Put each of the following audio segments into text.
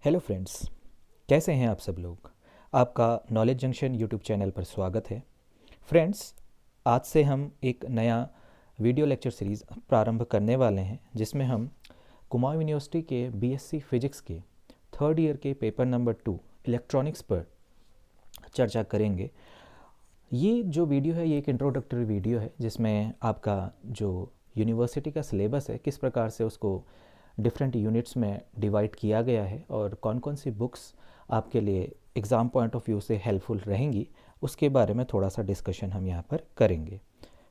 Hello friends, कैसे हैं आप सब लोग। आपका नॉलेज जंक्शन यूट्यूब चैनल पर स्वागत है। फ्रेंड्स, आज से हम एक नया वीडियो लेक्चर सीरीज़ प्रारंभ करने वाले हैं जिसमें हम कुमाऊं यूनिवर्सिटी के बीएससी फिजिक्स के थर्ड ईयर के पेपर नंबर 2 इलेक्ट्रॉनिक्स पर चर्चा करेंगे। ये जो वीडियो है ये एक इंट्रोडक्टरी वीडियो है जिसमें आपका जो यूनिवर्सिटी का सिलेबस है किस प्रकार से उसको डिफरेंट यूनिट्स में डिवाइड किया गया है और कौन कौन सी बुक्स आपके लिए एग्ज़ाम पॉइंट ऑफ व्यू से हेल्पफुल रहेंगी उसके बारे में थोड़ा सा डिस्कशन हम यहाँ पर करेंगे।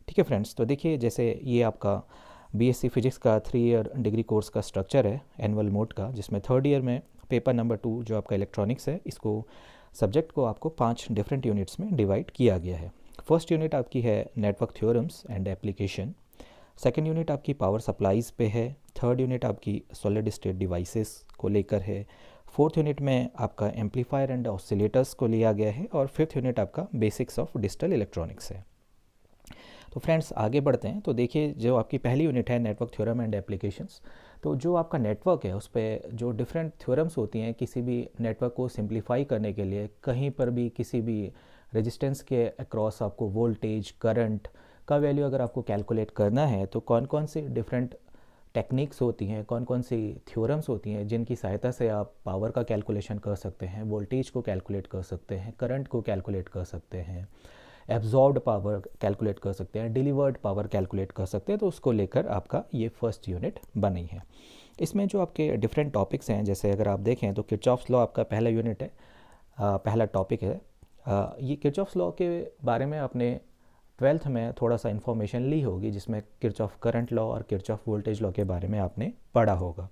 ठीक है फ्रेंड्स, तो देखिए जैसे ये आपका बीएससी फिजिक्स का 3 ईयर डिग्री कोर्स का स्ट्रक्चर है एनुअल मोड का, जिसमें थर्ड ईयर में पेपर नंबर 2 जो आपका इलेक्ट्रॉनिक्स है इसको सब्जेक्ट को आपको 5 डिफरेंट यूनिट्स में डिवाइड किया गया है। फर्स्ट यूनिट आपकी है network theorems and application, second unit आपकी पावर सप्लाईज़ पे है, थर्ड यूनिट आपकी सॉलिड स्टेट डिवाइसेस को लेकर है, फोर्थ यूनिट में आपका एम्पलीफायर एंड ऑसिलेटर्स को लिया गया है और फिफ्थ यूनिट आपका बेसिक्स ऑफ डिजिटल इलेक्ट्रॉनिक्स है। तो फ्रेंड्स आगे बढ़ते हैं। तो देखिए जो आपकी पहली यूनिट है नेटवर्क थ्योरम एंड एप्लीकेशंस, तो जो आपका नेटवर्क है उस पर जो डिफरेंट थ्योरम्स होती हैं किसी भी नेटवर्क को सिंप्लीफाई करने के लिए, कहीं पर भी किसी भी रेजिस्टेंस के अक्रॉस आपको वोल्टेज करंट का वैल्यू अगर आपको कैलकुलेट करना है तो कौन कौन सी डिफरेंट टेक्निक्स होती हैं, कौन कौन सी थ्योरम्स होती हैं जिनकी सहायता से आप पावर का कैलकुलेशन कर सकते हैं, वोल्टेज को कैलकुलेट कर सकते हैं, करंट को कैलकुलेट कर सकते हैं, एब्जॉर्ब्ड पावर कैलकुलेट कर सकते हैं, डिलीवर्ड पावर कैलकुलेट कर सकते हैं। तो उसको लेकर आपका ये फर्स्ट यूनिट बनी है। इसमें जो आपके डिफरेंट टॉपिक्स हैं, जैसे अगर आप देखें तो किरचॉफ्स लॉ आपका पहला यूनिट है, पहला टॉपिक है। ये किरचॉफ्स लॉ के बारे में आपने 12th में थोड़ा सा इन्फॉर्मेशन ली होगी, जिसमें किरचॉफ करंट लॉ और किरचॉफ वोल्टेज लॉ के बारे में आपने पढ़ा होगा।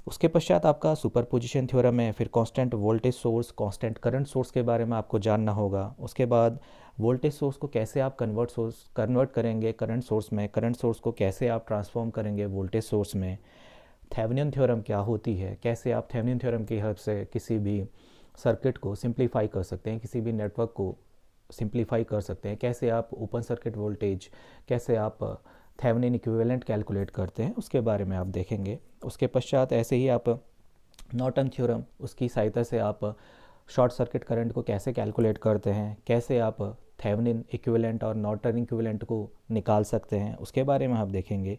उसके पश्चात आपका सुपरपोजिशन थ्योरम है, फिर constant voltage source, constant current source के बारे में आपको जानना होगा। उसके बाद वोल्टेज सोर्स को कैसे आप कन्वर्ट करेंगे करंट सोर्स में, करंट सोर्स को कैसे आप ट्रांसफॉर्म करेंगे वोल्टेज सोर्स में, थेवेनिन थ्योरम क्या होती है, कैसे आप थेवेनिन थ्योरम की हेल्प से किसी भी सर्किट को सिंप्लीफाई कर सकते हैं, किसी भी नेटवर्क को सिंप्लीफाई कर सकते हैं, कैसे आप ओपन सर्किट वोल्टेज, कैसे आप थेवेनिन इक्विवेलेंट कैलकुलेट करते हैं, उसके बारे में आप देखेंगे। उसके पश्चात ऐसे ही आप नॉर्टन थ्योरम, उसकी सहायता से आप शॉर्ट सर्किट करंट को कैसे कैलकुलेट करते हैं, कैसे आप थेवेनिन इक्विवेलेंट और नॉर्टन इक्विवेलेंट को निकाल सकते हैं, उसके बारे में आप देखेंगे।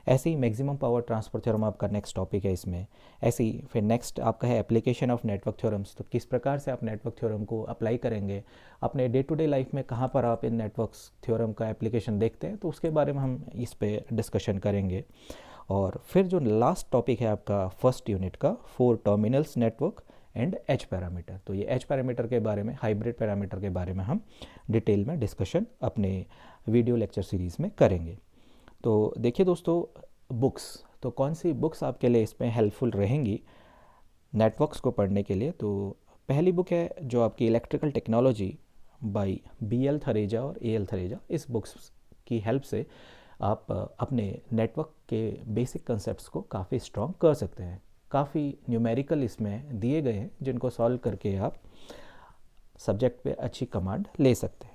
ऐसे ही मैक्सिमम पावर ट्रांसफर थ्योरम आपका नेक्स्ट टॉपिक है इसमें। ऐसे ही फिर नेक्स्ट आपका है एप्लीकेशन ऑफ नेटवर्क थ्योरम्स, तो किस प्रकार से आप नेटवर्क थ्योरम को अप्लाई करेंगे अपने डे टू डे लाइफ में, कहाँ पर आप इन नेटवर्क थ्योरम का एप्लीकेशन देखते हैं, तो उसके बारे में हम इस पर डिस्कशन करेंगे। और फिर जो लास्ट टॉपिक है आपका फर्स्ट यूनिट का 4 terminals network and H parameter, तो ये एच पैरामीटर के बारे में, हाइब्रिड पैरामीटर के बारे में हम डिटेल में डिस्कशन अपने वीडियो लेक्चर सीरीज़ में करेंगे। तो देखिए दोस्तों, बुक्स, तो कौन सी बुक्स आपके लिए इसमें हेल्पफुल रहेंगी नेटवर्क्स को पढ़ने के लिए। तो पहली बुक है जो आपकी electrical technology by BL Thareja और AL थरेजा। इस बुक्स की हेल्प से आप अपने नेटवर्क के बेसिक कंसेप्ट्स को काफ़ी स्ट्रॉन्ग कर सकते हैं। काफ़ी न्यूमेरिकल इसमें दिए गए हैं जिनको सॉल्व करके आप सब्जेक्ट पे अच्छी कमांड ले सकते हैं।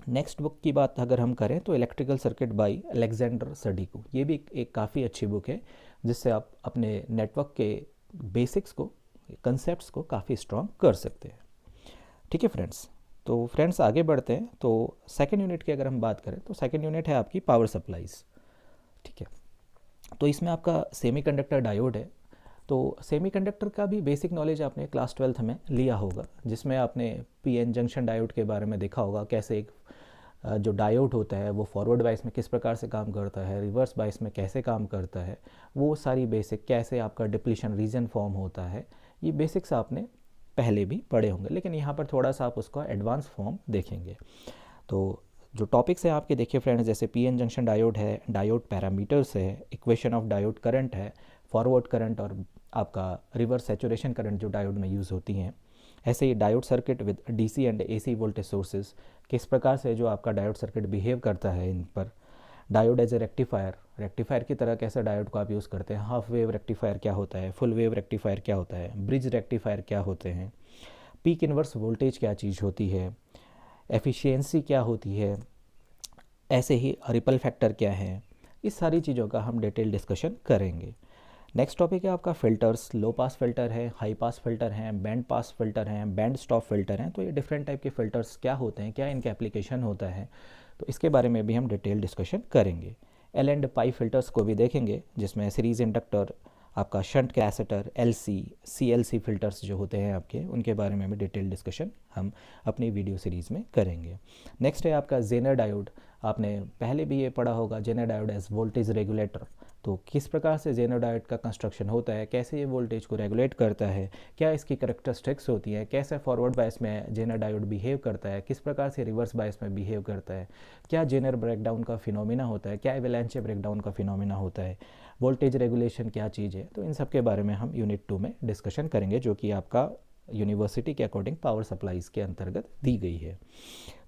नेक्स्ट बुक की बात अगर हम करें तो इलेक्ट्रिकल सर्किट बाय अलेक्जेंडर सडीको, ये भी एक काफ़ी अच्छी बुक है जिससे आप अपने नेटवर्क के बेसिक्स को, कंसेप्ट्स को काफ़ी स्ट्रॉन्ग कर सकते हैं। ठीक है फ्रेंड्स, तो फ्रेंड्स आगे बढ़ते हैं। तो सेकेंड यूनिट की अगर हम बात करें तो सेकेंड यूनिट है आपकी पावर सप्लाईज। ठीक है, तो इसमें आपका सेमीकंडक्टर डायोड है। तो सेमीकंडक्टर का भी बेसिक नॉलेज आपने क्लास 12th में लिया होगा, जिसमें आपने PN जंक्शन डायोड के बारे में देखा होगा, कैसे एक जो डायोड होता है वो फॉरवर्ड बायस में किस प्रकार से काम करता है, रिवर्स बायस में कैसे काम करता है, वो सारी बेसिक, कैसे आपका डिप्लीशन रीजन फॉर्म होता है, ये बेसिक्स आपने पहले भी पढ़े होंगे, लेकिन यहाँ पर थोड़ा सा आप उसका एडवांस फॉर्म देखेंगे। तो जो टॉपिक्स हैं आपके देखिए फ्रेंड्स, जैसे PN जंक्शन डायोड है, डायोड पैरामीटर्स है, इक्वेशन ऑफ डायोड करंट है, फॉरवर्ड करंट और आपका रिवर्स सैचुरेशन करंट जो डायोड में यूज़ होती हैं। ऐसे ही diode circuit with DC and AC voltage sources, किस प्रकार से जो आपका डायोड सर्किट बिहेव करता है इन पर। Diode as a rectifier, rectifier की तरह कैसे डायोड को आप यूज़ करते हैं, हाफ वेव रेक्टिफायर क्या होता है, फुल वेव रेक्टिफायर क्या होता है, ब्रिज रेक्टिफायर क्या होते हैं, पीक इन्वर्स वोल्टेज क्या चीज़ होती है, एफिशिएंसी क्या होती है, ऐसे ही रिपल फैक्टर क्या है, इस सारी चीज़ों का हम डिटेल डिस्कशन करेंगे। नेक्स्ट टॉपिक है आपका फ़िल्टर्स। लो पास फ़िल्टर है, हाई पास फ़िल्टर हैं, बैंड पास फ़िल्टर हैं, बैंड स्टॉप फ़िल्टर हैं। तो ये डिफरेंट टाइप के फ़िल्टर्स क्या होते हैं, क्या इनका एप्लीकेशन होता है, तो इसके बारे में भी हम डिटेल डिस्कशन करेंगे। एल एंड पाई फ़िल्टर्स को भी देखेंगे, जिसमें सीरीज़ इंडक्टर, आपका shunt capacitor, LC, CLC filters जो होते हैं आपके, उनके बारे में भी डिटेल डिस्कशन हम अपनी वीडियो सीरीज़ में करेंगे। नेक्स्ट है आपका जेनर डायोड। आपने पहले भी ये पढ़ा होगा, zener diode as voltage regulator. तो किस प्रकार से जेनर डायोड का कंस्ट्रक्शन होता है, कैसे ये वोल्टेज को रेगुलेट करता है, क्या इसकी करेक्टरिस्टिक्स होती हैं, कैसे फॉरवर्ड बायस में जेनर डायोड बिहेव करता है, किस प्रकार से रिवर्स बायस में बिहेव करता है, क्या जेनर ब्रेकडाउन का फिनोमिना होता है, क्या एवलांच ब्रेकडाउन का फिनोमिना होता है, वोल्टेज रेगुलेशन क्या चीज़ है। तो इन सब के बारे में हम यूनिट 2 में डिस्कशन करेंगे, जो कि आपका यूनिवर्सिटी के अकॉर्डिंग पावर सप्लाईज़ के अंतर्गत दी गई है।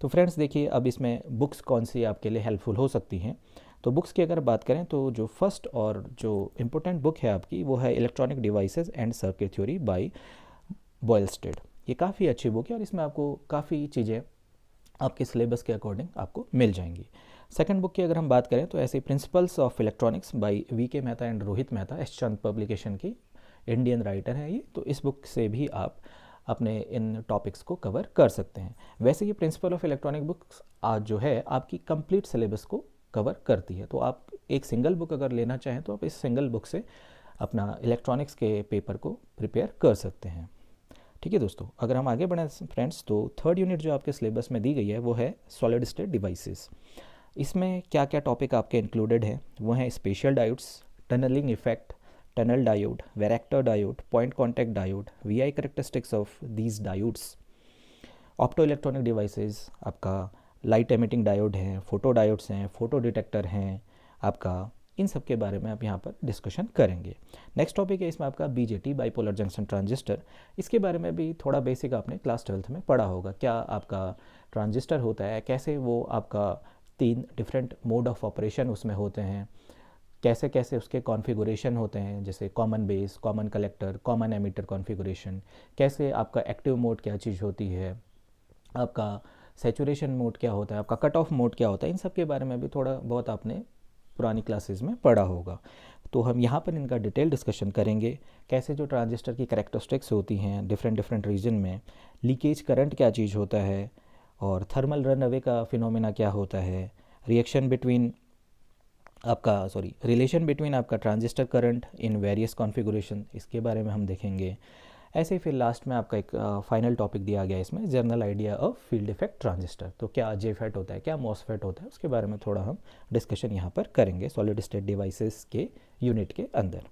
तो फ्रेंड्स देखिए, अब इसमें बुक्स कौन सी आपके लिए हेल्पफुल हो सकती हैं। तो बुक्स की अगर बात करें तो जो फर्स्ट और जो इम्पोर्टेंट बुक है आपकी, वो है electronic devices and circuit theory by Boylestad. ये काफ़ी अच्छी बुक है और इसमें आपको काफ़ी चीज़ें आपके सिलेबस के अकॉर्डिंग आपको मिल जाएंगी। सेकंड बुक की अगर हम बात करें तो ऐसे principles of electronics by V K Mehta and Rohit Mehta, S Chand publication की, इंडियन राइटर है ये। तो इस बुक से भी आप अपने इन टॉपिक्स को कवर कर सकते हैं। वैसे ये प्रिंसिपल ऑफ इलेक्ट्रॉनिक बुक्स आज जो है आपकी कंप्लीट सिलेबस को कवर करती है। तो आप एक सिंगल बुक अगर लेना चाहें तो आप इस सिंगल बुक से अपना इलेक्ट्रॉनिक्स के पेपर को प्रिपेयर कर सकते हैं। ठीक है दोस्तों, अगर हम आगे बढ़ें फ्रेंड्स, तो थर्ड यूनिट जो आपके सिलेबस में दी गई है वो है सॉलिड स्टेट डिवाइसेस। इसमें क्या क्या टॉपिक आपके इंक्लूडेड हैं, वो हैं special diodes, tunneling effect, tunnel diode, varactor diode, point contact diode, V I characteristics of these diodes, opto electronic devices, आपका लाइट एमिटिंग डायोड हैं, फोटो डायोड्स हैं, फोटो डिटेक्टर हैं आपका, इन सब के बारे में आप यहाँ पर डिस्कशन करेंगे। नेक्स्ट टॉपिक है इसमें आपका बीजेटी, बाइपोलर जंक्शन ट्रांजिस्टर। इसके बारे में भी थोड़ा बेसिक आपने क्लास 12th में पढ़ा होगा। क्या आपका ट्रांजिस्टर होता है, कैसे वो आपका 3 डिफरेंट मोड ऑफ ऑपरेशन उसमें होते हैं, कैसे कैसे उसके कॉन्फ़िगरेशन होते हैं, जैसे common base, common collector, common emitter configuration, कैसे आपका एक्टिव मोड क्या चीज़ होती है, आपका सैचुरेशन मोड क्या होता है, आपका कट ऑफ मोड क्या होता है, इन सब के बारे में भी थोड़ा बहुत आपने पुरानी क्लासेस में पढ़ा होगा। तो हम यहाँ पर इनका डिटेल डिस्कशन करेंगे, कैसे जो ट्रांजिस्टर की कैरेक्टरिस्टिक्स होती हैं डिफरेंट डिफरेंट रीजन में, लीकेज करंट क्या चीज़ होता है, और थर्मल रन अवे का फिनोमेना क्या होता है, रिएक्शन बिटवीन रिलेशन बिटवीन आपका transistor current in various configuration, इसके बारे में हम देखेंगे। ऐसे ही फिर लास्ट में आपका एक फाइनल टॉपिक दिया गया इसमें, general idea of field effect transistor. तो क्या जेफेट होता है, क्या मॉसफेट होता है, उसके बारे में थोड़ा हम डिस्कशन यहाँ पर करेंगे सॉलिड स्टेट डिवाइसेस के यूनिट के अंदर।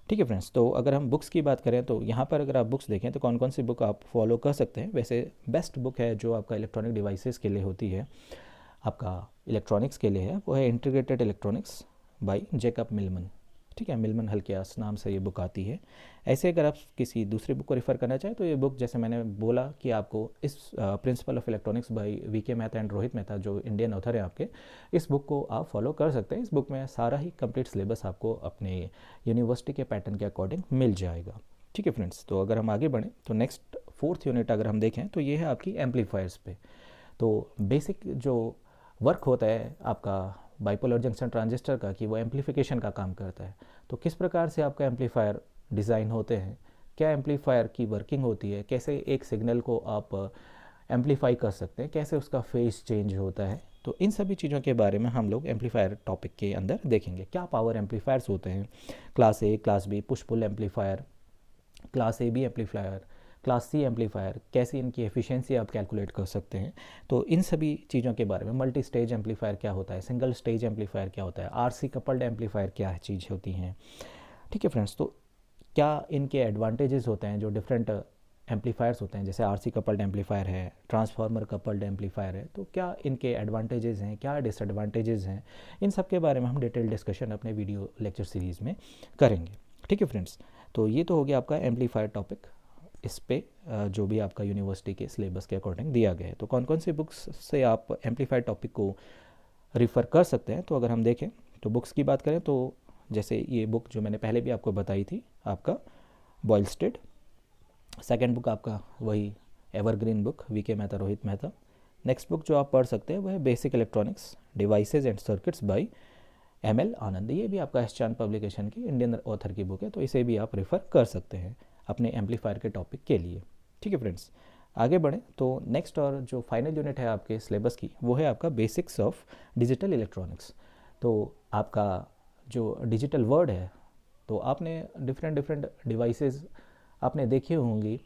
ठीक है फ्रेंड्स, तो अगर हम बुक्स की बात करें तो यहाँ पर अगर आप बुक्स देखें तो कौन कौन सी बुक आप फॉलो कर सकते हैं। वैसे बेस्ट बुक है जो आपका इलेक्ट्रॉनिक डिवाइसेस के लिए होती है, आपका इलेक्ट्रॉनिक्स के लिए है, वो है integrated electronics by Jacob Millman. ठीक है, मिलमन हल्कियास नाम से ये बुक आती है। ऐसे अगर आप किसी दूसरी बुक को रेफ़र करना चाहें तो ये बुक, जैसे मैंने बोला कि आपको इस principle of electronics by V K Mehta and Rohit Mehta, जो इंडियन ऑथर है आपके, इस बुक को आप फॉलो कर सकते हैं। इस बुक में सारा ही कंप्लीट सिलेबस आपको अपने यूनिवर्सिटी के पैटर्न के अकॉर्डिंग मिल जाएगा। ठीक है फ्रेंड्स, तो अगर हम आगे बढ़ें तो नेक्स्ट 4th यूनिट अगर हम देखें तो ये है आपकी एम्पलीफायर्स पे। तो बेसिक जो वर्क होता है आपका बाइपोलर जंक्शन ट्रांजिस्टर का, कि वो एम्पलीफिकेशन का काम करता है। तो किस प्रकार से आपका एम्पलीफायर डिज़ाइन होते हैं, क्या एम्पलीफायर की वर्किंग होती है, कैसे एक सिग्नल को आप एम्पलीफाई कर सकते हैं, कैसे उसका फेज चेंज होता है, तो इन सभी चीज़ों के बारे में हम लोग एम्पलीफायर टॉपिक के अंदर देखेंगे। क्या पावर एम्पलीफायर्स होते हैं, class A, class B, push pull amplifier, class A B amplifier, class C amplifier, कैसे इनकी एफिशिएंसी आप कैलकुलेट कर सकते हैं। तो इन सभी चीज़ों के बारे में, मल्टी स्टेज एम्पलीफायर क्या होता है, सिंगल स्टेज एम्पलीफायर क्या होता है, आरसी कपल्ड एम्पलीफायर क्या चीज़ होती हैं। ठीक है फ्रेंड्स, तो क्या इनके एडवांटेजेस होते हैं जो डिफरेंट एम्पलीफायर्स होते हैं, जैसे आरसी कपल्ड एम्पलीफायर है, ट्रांसफार्मर कपल्ड एम्पलीफायर है, तो क्या इनके एडवांटेजेस हैं, क्या डिसएडवांटेजेस हैं, इन सब के बारे में हम डिटेल डिस्कशन अपने वीडियो लेक्चर सीरीज़ में करेंगे। ठीक है फ्रेंड्स, तो ये तो हो गया आपका एम्पलीफायर टॉपिक। इस पे जो भी आपका यूनिवर्सिटी के सिलेबस के अकॉर्डिंग दिया गया है। तो कौन कौन सी बुक्स से आप एम्पलीफायर टॉपिक को रिफ़र कर सकते हैं, तो अगर हम देखें तो बुक्स की बात करें तो जैसे ये बुक जो मैंने पहले भी आपको बताई थी, आपका बॉयलस्टेड। सेकंड बुक आपका वही evergreen book, V K Mehta, Rohit Mehta. Next book जो आप पढ़ सकते हैं वो है basic electronics devices and circuits by ML Anand, ये भी आपका एस चांद पब्लिकेशन की इंडियन ऑथर की बुक है, तो इसे भी आप रेफ़र कर सकते हैं अपने एम्पलीफायर के टॉपिक के लिए। ठीक है फ्रेंड्स, आगे बढ़ें तो नेक्स्ट और जो फाइनल यूनिट है आपके सिलेबस की वो है आपका बेसिक्स ऑफ डिजिटल इलेक्ट्रॉनिक्स। तो आपका जो डिजिटल वर्ड है, तो आपने डिफरेंट डिवाइसेस आपने देखी होंगी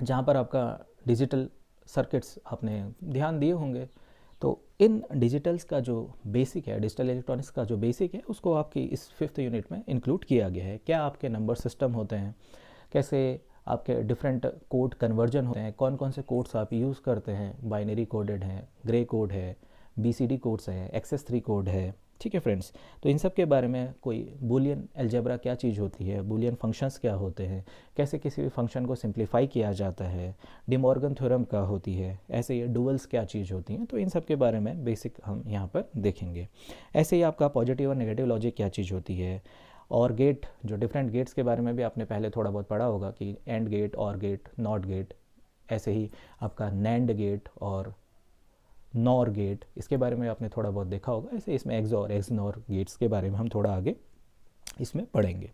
जहाँ पर आपका डिजिटल सर्किट्स आपने ध्यान दिए होंगे। तो इन डिजिटल्स का जो बेसिक है, डिजिटल इलेक्ट्रॉनिक्स का जो बेसिक है, उसको आपकी इस 5th यूनिट में इंक्लूड किया गया है। क्या आपके नंबर सिस्टम होते हैं, कैसे आपके डिफरेंट कोड कन्वर्जन होते हैं, कौन कौन से कोड्स आप यूज़ करते हैं, बाइनरी कोडेड हैं, ग्रे कोड है, BCD कोड्स है, XS3 कोड है। ठीक है फ्रेंड्स, तो इन सब के बारे में, कोई बूलियन अलजेब्रा क्या चीज़ होती है, बूलियन फंक्शंस क्या होते हैं, कैसे किसी भी फंक्शन को सिंप्लीफाई किया जाता है, डिमॉर्गन थ्योरम क्या होती है, ऐसे ये डुअल्स क्या चीज़ होती हैं, तो इन सब के बारे में बेसिक हम यहाँ पर देखेंगे। ऐसे ही आपका पॉजिटिव और नेगेटिव लॉजिक क्या चीज़ होती है, और गेट, जो डिफरेंट गेट्स के बारे में भी आपने पहले थोड़ा बहुत पढ़ा होगा कि एंड गेट, और गेट, नॉट गेट, ऐसे ही आपका नैंड गेट और नॉर गेट, इसके बारे में आपने थोड़ा बहुत देखा होगा। ऐसे इसमें एक्स और एक्स नॉर गेट्स के बारे में हम थोड़ा आगे इसमें पढ़ेंगे।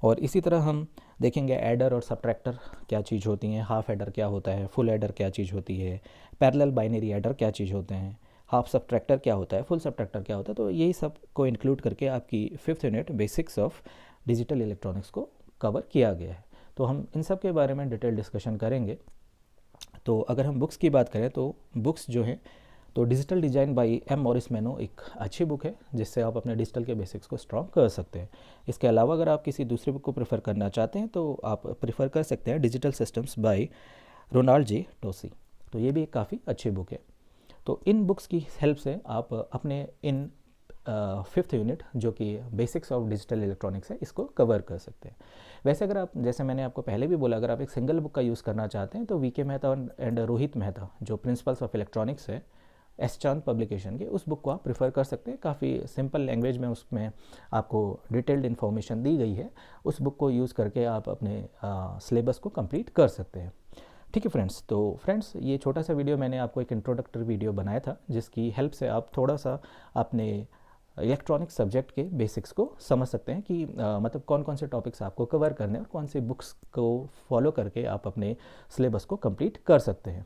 और इसी तरह हम देखेंगे एडर और सब्ट्रैक्टर क्या चीज़ होती हैं, हाफ एडर क्या होता है, फुल एडर क्या चीज़ होती है, पैरेलल बाइनरी एडर क्या चीज़ होते हैं, हाफ सब्ट्रैक्टर क्या होता है, फुल सब्ट्रैक्टर क्या होता है। तो यही सब को इंक्लूड करके आपकी 5th unit basics of digital electronics को कवर किया गया है। तो हम इन सब के बारे में डिटेल डिस्कशन करेंगे। तो अगर हम बुक्स की बात करें तो बुक्स जो हैं, तो digital design by M Morris Mano एक अच्छी बुक है जिससे आप अपने डिजिटल के बेसिक्स को स्ट्रॉन्ग कर सकते हैं। इसके अलावा अगर आप किसी दूसरी बुक को प्रेफर करना चाहते हैं तो आप प्रेफर कर सकते हैं डिजिटल सिस्टम्स बाय रोनाल्ड जे टोसी, तो ये भी एक काफ़ी अच्छी बुक है। तो इन बुक्स की हेल्प से आप अपने इन 5th यूनिट जो कि बेसिक्स ऑफ डिजिटल इलेक्ट्रॉनिक्स है, इसको कवर कर सकते हैं। वैसे अगर आप, जैसे मैंने आपको पहले भी बोला, अगर आप एक सिंगल बुक का यूज़ करना चाहते हैं तो VK मेहता एंड रोहित मेहता जो प्रिंसिपल्स ऑफ इलेक्ट्रॉनिक्स है एस चांद पब्लिकेशन की, उस बुक को आप प्रेफर कर सकते हैं। काफ़ी सिंपल लैंग्वेज में उसमें आपको डिटेल्ड इन्फॉर्मेशन दी गई है। उस बुक को यूज़ करके आप अपने सिलेबस को कंप्लीट कर सकते हैं। ठीक है फ्रेंड्स, तो फ्रेंड्स ये छोटा सा वीडियो मैंने आपको एक इंट्रोडक्टरी वीडियो बनाया था जिसकी हेल्प से आप थोड़ा सा अपने इलेक्ट्रॉनिक सब्जेक्ट के बेसिक्स को समझ सकते हैं कि मतलब कौन कौन से टॉपिक्स आपको कवर करने हैं और कौन सी बुक्स को फॉलो करके आप अपने सिलेबस को कंप्लीट कर सकते हैं।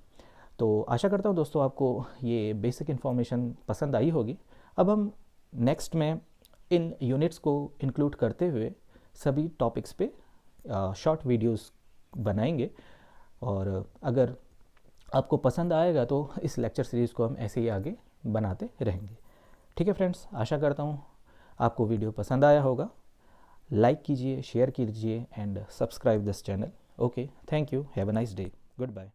तो आशा करता हूँ दोस्तों आपको ये बेसिक इन्फॉर्मेशन पसंद आई होगी। अब हम नेक्स्ट में इन यूनिट्स को इंक्लूड करते हुए सभी टॉपिक्स पे शॉर्ट वीडियोस बनाएंगे, और अगर आपको पसंद आएगा तो इस लेक्चर सीरीज़ को हम ऐसे ही आगे बनाते रहेंगे। ठीक है फ्रेंड्स, आशा करता हूँ आपको वीडियो पसंद आया होगा। लाइक कीजिए, शेयर कीजिए and subscribe this channel. Okay, thank you, have a nice day, good bye.